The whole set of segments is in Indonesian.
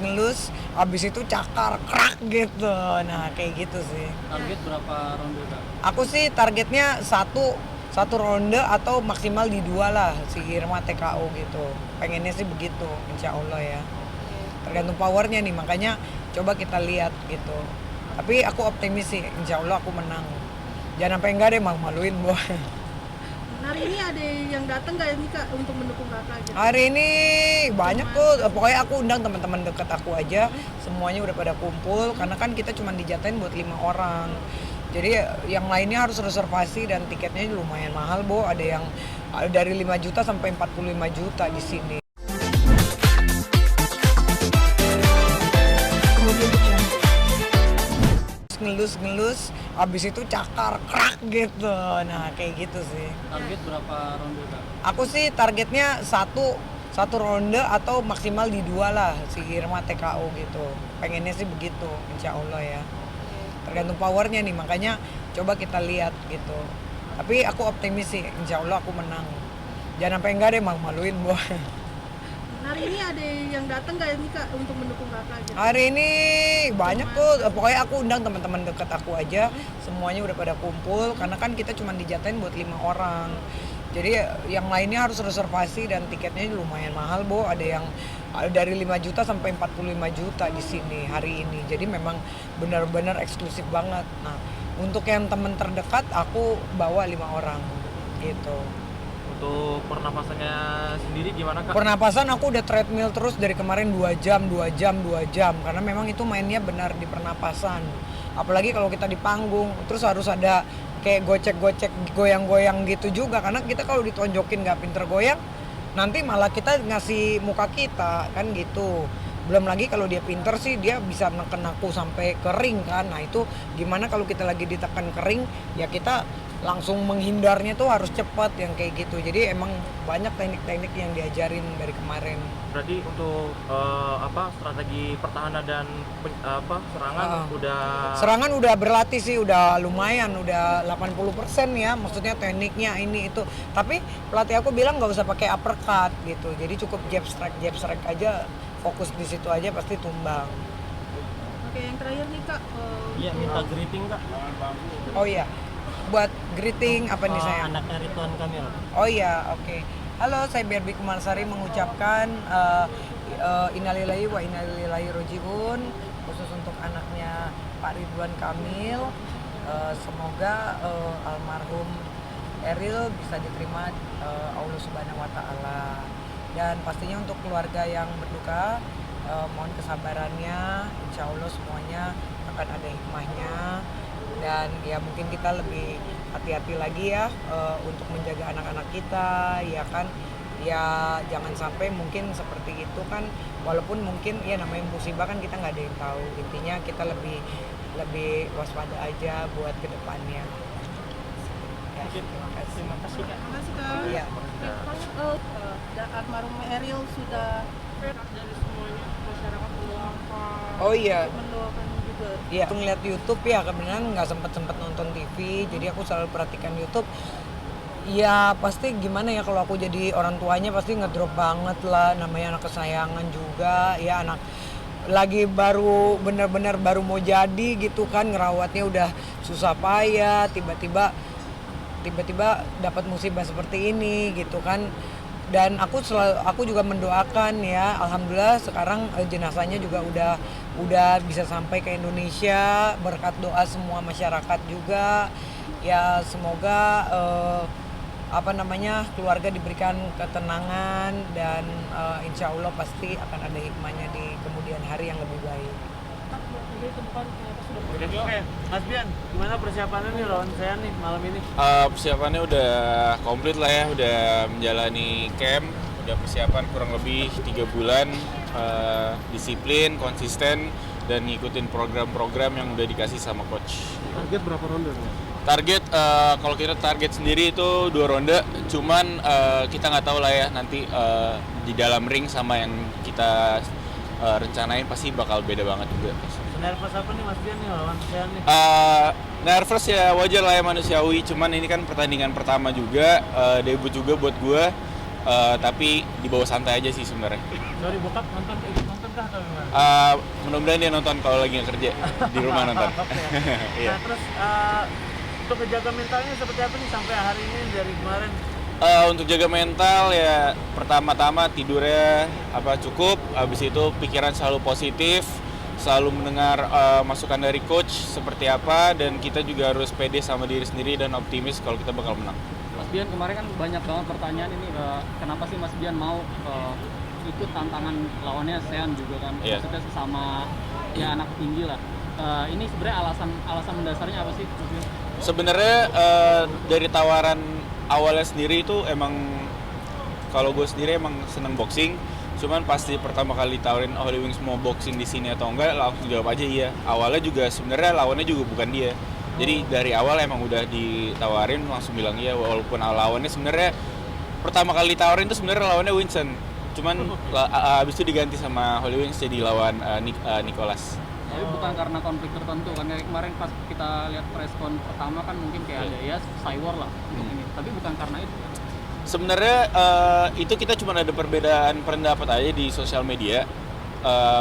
ngelus, abis itu cakar, krak gitu. Nah kayak gitu sih. Target berapa ronde Kak? Aku sih targetnya satu ronde atau maksimal di 2 lah si Irma TKO gitu. Pengennya sih begitu, insya Allah ya. Tergantung powernya nih, makanya coba kita lihat gitu. Tapi aku optimis sih, insya Allah aku menang. Jangan sampai enggak deh, malu-maluin boh. Hari ini ada yang datang nggak ini Kak untuk mendukung Kakak gitu? Hari ini banyak tuh, pokoknya aku undang teman-teman deket aku aja, semuanya udah pada kumpul, karena kan kita cuma dijatain buat 5 orang. Jadi yang lainnya harus reservasi dan tiketnya lumayan mahal, Bo. Ada yang dari 5 juta sampai 45 juta di sini. Ngelus, abis itu cakar, krak gitu. Nah kayak gitu sih. Target berapa ronde Kak? Aku sih targetnya satu ronde atau maksimal di 2 lah si Irma TKO gitu. Pengennya sih begitu, insya Allah ya. Tergantung powernya nih, makanya coba kita lihat gitu. Tapi aku optimis sih, insya Allah aku menang. Jangan sampai enggak deh, malu-maluin boh. Hari ini ada yang datang nggak ini Kak untuk mendukung Kakak gitu? Hari ini banyak tuh, pokoknya aku undang teman-teman deket aku aja, semuanya udah pada kumpul, karena kan kita cuma dijatain buat 5 orang. Jadi yang lainnya harus reservasi dan tiketnya lumayan mahal, Bo. Ada yang dari 5 juta sampai 45 juta di sini hari ini. Jadi memang benar-benar eksklusif banget. Nah, untuk yang teman terdekat aku bawa 5 orang gitu. Untuk pernapasannya sendiri gimana Kak? Pernapasan aku udah treadmill terus dari kemarin 2 jam karena memang itu mainnya benar di pernapasan. Apalagi kalau kita di panggung, terus harus ada kayak gocek-gocek, goyang-goyang gitu juga, karena kita kalau ditonjokin nggak pinter goyang, nanti malah kita ngasih muka kita kan gitu. Belum lagi kalau dia pinter sih dia bisa neken aku sampai kering kan. Nah itu gimana kalau kita lagi ditekan kering, ya kita langsung menghindarnya tuh harus cepat yang kayak gitu. Jadi emang banyak teknik-teknik yang diajarin dari kemarin. Berarti untuk strategi pertahanan dan Serangan udah berlatih sih, udah lumayan, udah 80% ya, maksudnya tekniknya ini itu. Tapi pelatih aku bilang nggak usah pakai uppercut gitu, jadi cukup jab strike aja, fokus di situ aja pasti tumbang. Oke, yang terakhir nih Kak. Iya, minta greeting Kak. Oh iya, buat greeting apa nih saya? Anaknya Ridwan Kamil. Oh iya, oke. Halo, saya Berbi Kumarsari mengucapkan innalillahi wa inna ilaihi rajiun, khusus untuk anaknya Pak Ridwan Kamil. Semoga almarhum Eril bisa diterima Allah Subhanahu wa taala. Dan pastinya untuk keluarga yang berduka, mohon kesabarannya. Insya Allah semuanya akan ada hikmahnya. Dan ya mungkin kita lebih hati-hati lagi ya untuk menjaga anak-anak kita, ya kan, ya jangan sampai mungkin seperti itu kan, walaupun mungkin ya namanya musibah kan kita nggak ada yang tahu. Intinya kita lebih waspada aja buat kedepannya ya. Terima kasih Kak. Terima kasih Kak. ya. Almarhum Eril sudah dari semuanya masyarakat mendoakan. Oh iya, Mendoakan juga. iya, aku ngeliat YouTube ya, kebetulan nggak sempet nonton TV, jadi aku selalu perhatikan YouTube. Ya pasti gimana ya, kalau aku jadi orang tuanya pasti ngedrop banget lah, namanya anak kesayangan juga ya, anak lagi bener-bener baru mau jadi gitu kan, ngerawatnya udah susah payah, tiba-tiba dapat musibah seperti ini gitu kan. Dan aku juga mendoakan ya, alhamdulillah sekarang jenazahnya juga udah bisa sampai ke Indonesia, berkat doa semua masyarakat juga ya. Semoga keluarga diberikan ketenangan dan insya Allah pasti akan ada hikmahnya di kemudian hari yang lebih baik. Oke, Mas Bian, gimana persiapannya nih lawan saya nih malam ini? Persiapannya udah komplit lah ya, udah menjalani camp, udah persiapan kurang lebih 3 bulan, disiplin, konsisten, dan ngikutin program-program yang udah dikasih sama coach. Target berapa ronde? Target, kalau kita target sendiri itu 2 ronde, cuman kita nggak tahu lah ya nanti di dalam ring sama yang kita rencanain pasti bakal beda banget juga. Nervous apa nih Mas Bian nih lawan saya nih? Nervous ya, wajar lah ya, manusiawi, cuman ini kan pertandingan pertama juga, debut juga buat gue, tapi dibawa santai aja sih sebenarnya. Sorry bokap nonton. kah atau gimana? Mudah-mudahan dia nonton kalau lagi nggak kerja di rumah nonton. Oke. Iya. Nah terus untuk menjaga mentalnya seperti apa nih sampai hari ini dari kemarin? Untuk jaga mental ya pertama-tama tidurnya cukup, habis itu pikiran selalu positif, selalu mendengar masukan dari coach seperti apa, dan kita juga harus pede sama diri sendiri dan optimis kalau kita bakal menang. Mas Bian, kemarin kan banyak banget pertanyaan ini, kenapa sih Mas Bian mau ikut tantangan lawannya Sean juga kan, Iya. maksudnya sesama ya anak tinggi lah. Ini sebenarnya alasan mendasarnya apa sih? Sebenarnya dari tawaran awalnya sendiri itu emang kalau gue sendiri emang seneng boxing, cuman pasti pertama kali ditawarin Holy Wings mau boxing di sini atau enggak, langsung jawab aja iya. Awalnya juga sebenarnya lawannya juga bukan dia, jadi dari awal emang udah ditawarin langsung bilang iya, walaupun lawannya sebenarnya pertama kali ditawarin itu sebenarnya lawannya Winston, cuman abis itu diganti sama Holy Wings jadi lawan Nicholas. Tapi bukan karena konflik tertentu kan, kayak kemarin pas kita lihat preskon pertama kan mungkin kayak ada ya Cywar lah untuk ini, tapi bukan karena itu. Sebenarnya itu kita cuma ada perbedaan pendapat aja di sosial media.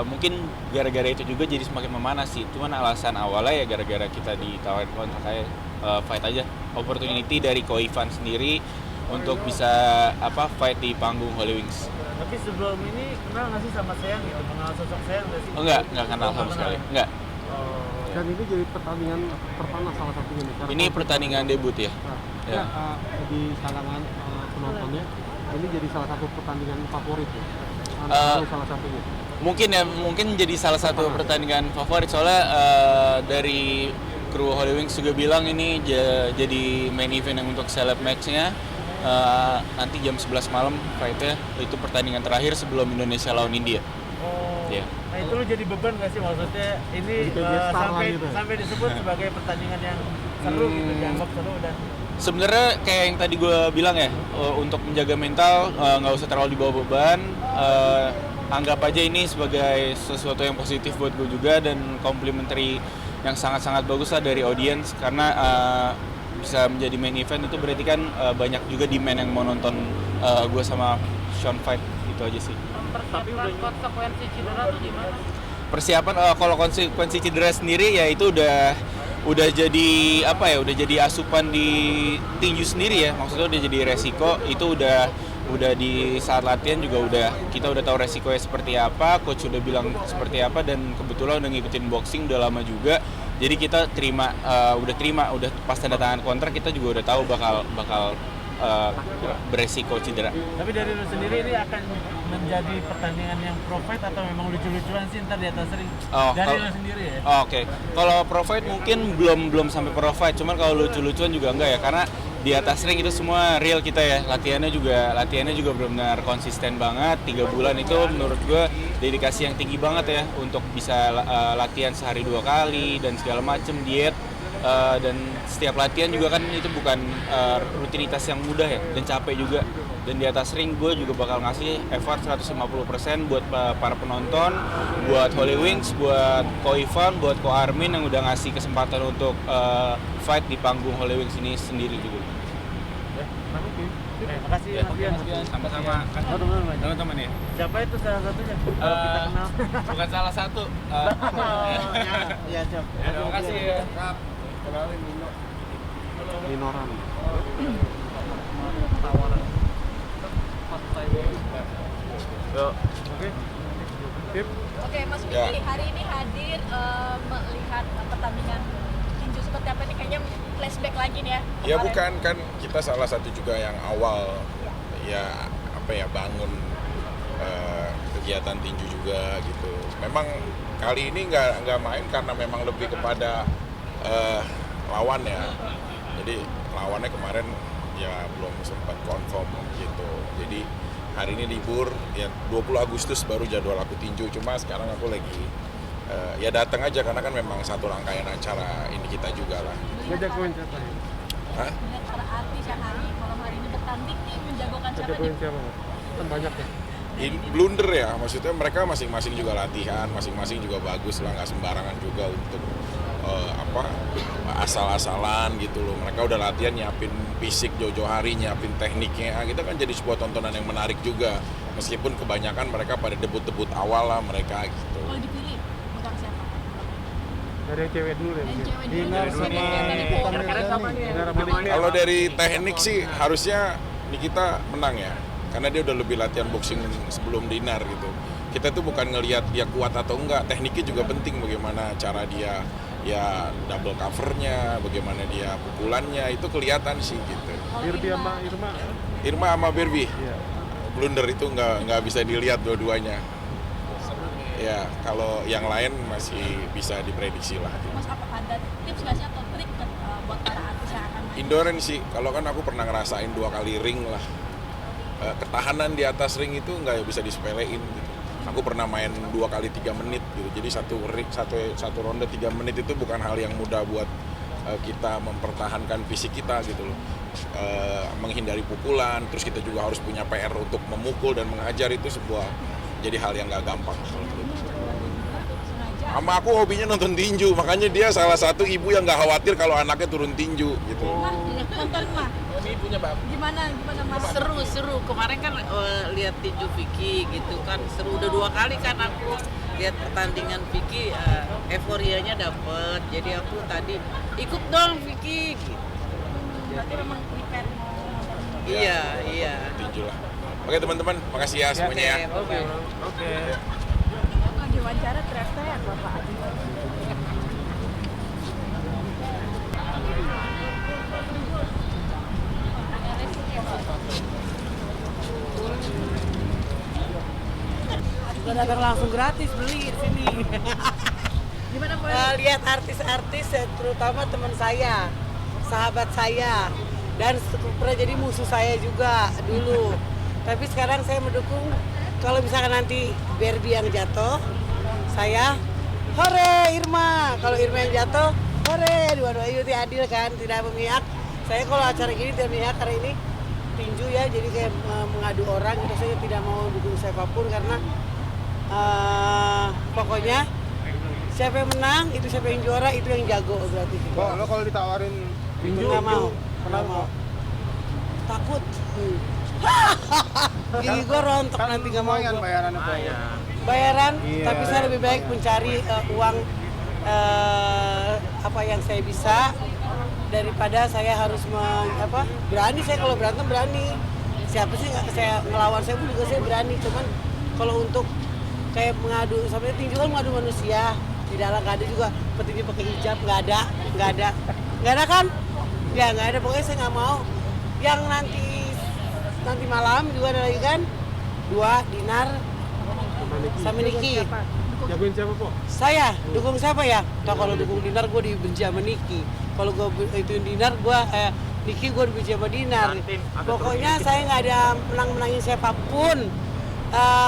Mungkin gara-gara itu juga jadi semakin memanas sih. Cuman alasan awalnya ya gara-gara kita ditawarin kontrak kayak fight aja, opportunity dari Ko Ivan sendiri untuk bisa fight di panggung Holy Wings. Tapi sebelum ini kenal nggak sih sama Sean gitu? Mengenal sosok Sean nggak sih? Oh, enggak kenal sama sekali. Enggak. Dan ini jadi pertandingan pertama salah satunya nih. Ini pertandingan debut ya. Ya. Di kalangan penontonnya ini jadi salah satu pertandingan favorit ya. Salah satunya. Mungkin jadi salah satu pertandingan favorit soalnya dari kru Holy Wings juga bilang ini jadi main event yang untuk celeb match-nya. Nanti jam 11 malam fight-nya, itu pertandingan terakhir sebelum Indonesia lawan India. Iya. Nah itu lu jadi beban nggak sih, maksudnya ini sampai disebut sebagai pertandingan yang seru gitu, dianggap seru dan Sebenarnya kayak yang tadi gue bilang ya, untuk menjaga mental nggak usah terlalu dibawa beban. Anggap aja ini sebagai sesuatu yang positif buat gue juga, dan complimentary yang sangat-sangat bagus lah dari audience, karena bisa menjadi main event itu berarti kan banyak juga demand yang mau nonton gue sama Sean fight, itu aja sih. Persiapan konsekuensi cedera tuh gimana? Persiapan kalau konsekuensi cedera sendiri ya itu udah jadi udah jadi asupan di tinju sendiri ya, maksudnya udah jadi resiko, itu udah di saat latihan juga kita udah tahu resikonya seperti apa, coach udah bilang seperti apa, dan kebetulan udah ngikutin boxing udah lama juga, jadi kita udah pas tanda tangan kontrak kita juga udah tahu bakal beresiko cedera. Tapi dari lu sendiri ini akan menjadi pertandingan yang pro fight atau memang lucu-lucuan sih ntar di atas ring? Dari lu sendiri ya? Oke. Kalau pro fight mungkin belum sampai pro fight, cuman kalau lucu-lucuan juga enggak ya, karena di atas ring itu semua real kita ya. Latihannya juga benar-benar konsisten banget. 3 bulan itu menurut gue dedikasi yang tinggi banget ya untuk bisa latihan sehari 2 kali dan segala macem, diet. Dan setiap latihan juga kan itu bukan rutinitas yang mudah ya, dan capek juga. Dan di atas ring gue juga bakal ngasih effort 150% buat para penonton, buat Holy Wings, buat Ko Ivan, buat Ko Armin yang udah ngasih kesempatan untuk fight di panggung Holy Wings ini sendiri juga. Makasih Ya, Mas Bian. sama-sama. Teman-teman ya. Siapa itu salah satunya? Kalau kita kenal. Bukan salah satu. Iya, Cok. Terima kasih ya. Kenalin Minoran. Tawaran pas Cywar. Oke, Mas Ya. Vicky hari ini hadir melihat pertandingan tinju seperti apa nih, kayaknya flashback lagi nih ya. Ya kemarin. bukan, kan kita salah satu juga yang awal bangun kegiatan tinju juga gitu. Memang kali ini nggak main karena memang lebih kepada lawan ya. Jadi lawannya kemarin ya belum sempat confirm gitu. Jadi hari ini libur, ya 20 Agustus baru jadwal aku tinju. Cuma sekarang aku lagi ya datang aja karena kan memang satu rangkaian acara ini kita juga lah. Ngajak koin siapa ya? Hah? Melihat para artis yang malam hari ini bertanding nih, menjagokan siapa Ngajak nih? koin siapa Mas? Kan banyak ya. Blunder ya, maksudnya mereka masing-masing juga latihan, masing-masing juga bagus lah, nggak sembarangan juga untuk asal-asalan gitu loh. Mereka udah latihan nyiapin fisik jauh-jauh hari, nyiapin tekniknya. Kita kan jadi sebuah tontonan yang menarik juga. Meskipun kebanyakan mereka pada debut-debut awal lah mereka gitu. Kalau dipilih megang siapa? Dari yang cewek dulu ya. Yang cewek dulu. Dinar Yang sama cewek dulu. Kalau dari teknik sih harusnya Nikita menang ya. Karena dia udah lebih latihan boxing sebelum Dinar gitu. Kita tuh bukan ngelihat dia kuat atau enggak, tekniknya juga penting, bagaimana cara dia ya double covernya, bagaimana dia pukulannya, itu kelihatan sih gitu. Irbi sama Irma. Irma sama Berbi, Iya. blunder itu nggak bisa dilihat dua-duanya. Ya kalau yang lain masih bisa diprediksi lah. Mas, apa ada tips nggak sih atau trik buat para artis yang akan main? Indoren sih, kalau kan aku pernah ngerasain 2 kali ring lah. Ketahanan di atas ring itu nggak bisa disepelein gitu. Aku pernah main 2 kali 3 menit gitu. Jadi satu ronde 3 menit itu bukan hal yang mudah buat kita mempertahankan fisik kita gitu loh. Menghindari pukulan, terus kita juga harus punya PR untuk memukul dan mengajar, itu sebuah jadi hal yang nggak gampang. Sama aku hobinya nonton tinju, makanya dia salah satu ibu yang nggak khawatir kalau anaknya turun tinju gitu. Mah, nonton mah. Ini ibunya Bang. Gimana Mas? Seru. Kemarin kan lihat tinju Vicky gitu kan, seru. Udah 2 kali kan aku lihat pertandingan Vicky, euforianya dapet. Jadi aku tadi ikut dong Vicky gitu. Berarti memang prepare mau nonton. Iya. Tinju lah. Oke teman-teman, makasih ya semuanya ya. Oke. Lagi wawancara teriak-teriak Bapak. Gak datang langsung gratis, beli di sini. Gimana Mbak? Lihat artis-artis, terutama teman saya, sahabat saya, dan pernah jadi musuh saya juga dulu. Tapi sekarang saya mendukung, kalau misalkan nanti Berbi yang jatuh, saya hore Irma. Kalau Irma yang jatuh, hore. Dua-duanya itu adil kan, tidak memihak. Saya kalau acara gini tidak memihak, karena ini tinju ya, jadi kayak mengadu orang gitu. Saya tidak mau dukung siapapun karena pokoknya siapa yang menang, itu siapa yang juara, itu yang jago berarti gitu. Lo kalau ditawarin tinju, Nggak mau. kenapa? Nggak mau. Takut. Gigi gue rontok nanti nggak mau. Lumayan Gua. bayarannya Pak. Bayaran, Iya. tapi saya lebih baik mencari uang apa yang saya bisa daripada saya harus berani. Saya kalau berantem berani. Siapa sih nggak saya ngelawan saya pun juga saya berani. Cuman kalau untuk kayak mengadu, sampai tinju kan mengadu manusia, di dalam nggak ada juga petinju pakai hijab, nggak ada kan? Ya nggak ada, pokoknya saya nggak mau. Yang nanti malam juga ada lagi kan, 2 Dinar sama Niki. Jagoin siapa Po? Saya dukung siapa ya? Nah, kalau dukung Dinar gue dibenci sama Niki. Kalau gue ituin Dinar, Niki gue dibenci sama Dinar. Pokoknya saya nggak ada menang-menangin siapapun.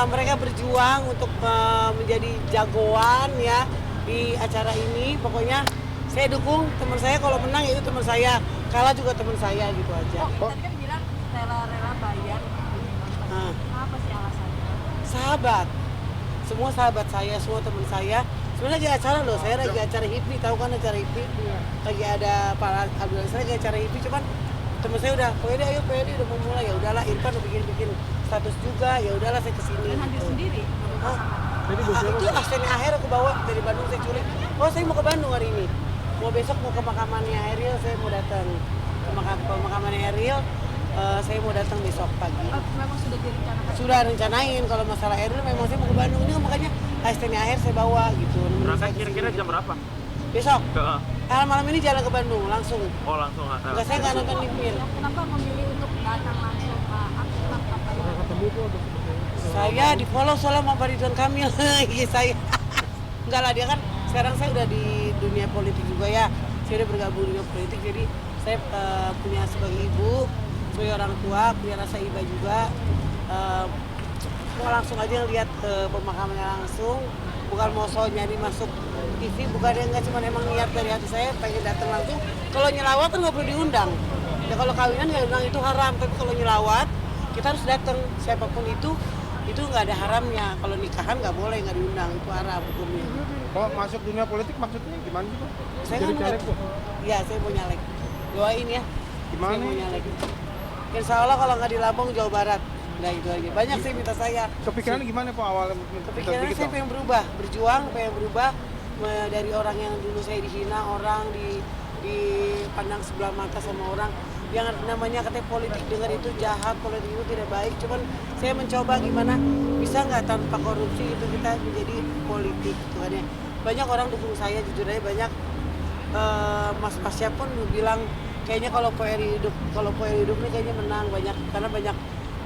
Mereka berjuang untuk menjadi jagoan ya di acara ini. Pokoknya saya dukung teman saya, kalau menang itu teman saya, kalah juga teman saya gitu aja. Tadi kan bilang rela-rela bayar. Apa sih alasannya? Sahabat, semua sahabat saya, semua teman saya. Sebenarnya lagi acara loh, saya lagi acara HIPMI, tahu kan acara HIPMI? Lagi ada Pak Abdul, saya lagi acara HIPMI, cuman teman saya udah, pede udah mau mulai, ya udahlah, Irfan udah bikin status juga, ya udahlah saya kesini. Dan hadir sendiri. Itu asistennya Aher aku bawa dari Bandung, saya culik. Oh saya mau ke Bandung hari ini, besok mau ke makamannya Ariel, saya mau datang ke makamannya Ariel. Saya mau datang besok pagi. Memang sudah direncanakan? Sudah rencanain, kalau masalah Ariel memang saya mau ke Bandung, ini makanya asistennya Aher saya bawa gitu. Berangkat kira-kira jam berapa? Besok? Malam ini jalan ke Bandung, langsung. Oh langsung. Enggak, saya nggak nonton Nikmir. Kenapa memilih untuk datang langsung ke aktor apa? Ketemu Po. Saya di follow soalnya sama Pak Ridwan Kamil. Iya saya. Enggak lah, dia kan sekarang saya udah di dunia politik juga ya. Saya udah bergabung di dunia politik, jadi saya punya sebagai ibu, sebagai orang tua, punya rasa iba juga. Mau langsung aja lihat pemakamannya langsung, bukan mau nyari masuk TV, bukan yang nggak cuma emang niat dari hati saya pengen datang langsung. Kalau nyelawat kan nggak perlu diundang. Ya kalau kawinan nggak undang itu haram, tapi kalau nyelawat kita harus datang, siapapun itu itu nggak ada haramnya. Kalau nikahan nggak boleh, nggak diundang, itu haram hukumnya. Kalau masuk dunia politik maksudnya gimana sih, Pak? Saya Jadi kan caleg, Bu? Iya, saya mau nyalek. Doain ya. Gimana Saya mau nih? nyalek. Insya Allah kalau nggak di Lampung, Jawa Barat. Nah itu aja. Banyak sih minta saya. Kepikirannya gimana, Pak, awalnya? Kepikirannya saya pengen berubah, berjuang, pengen berubah dari orang yang dulu saya dihina, orang dipandang sebelah mata sama orang. Yang namanya katanya politik, dengar itu jahat, politik itu tidak baik. Cuman saya mencoba gimana bisa nggak tanpa korupsi itu kita menjadi politik, gitu kan ya. Banyak orang dukung saya, jujur aja banyak. Mas-masnya pun bilang kayaknya kalau PRI hidup nih kayaknya menang banyak, karena banyak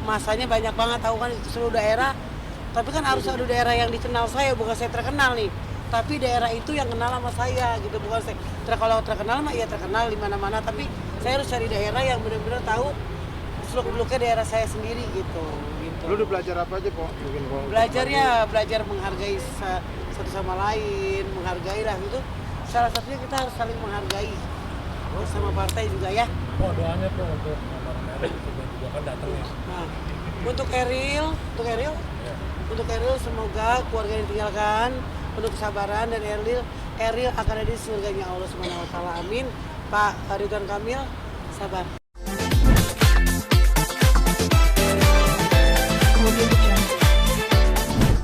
masanya banyak banget, tahu kan itu seluruh daerah. Tapi kan harus ada daerah yang dikenal saya, bukan saya terkenal nih, tapi daerah itu yang kenal sama saya gitu, bukan saya. Kalau terkenal mah iya terkenal di mana-mana, tapi saya harus cari daerah yang benar-benar tahu seluk-beluknya daerah saya sendiri gitu. Lu udah belajar apa aja, Pak? Belajar menghargai satu sama lain, menghargai lah itu. Salah satunya kita harus saling menghargai sama partai juga ya. Oh, doanya tuh untuk Merit juga kan datang ya. Nah, untuk Eril semoga keluarga yang ditinggalkan penuh kesabaran, dan Eril akan ada di surganya Allah Subhanahu wa taala. Amin. Pak Ridwan Kamil sabar.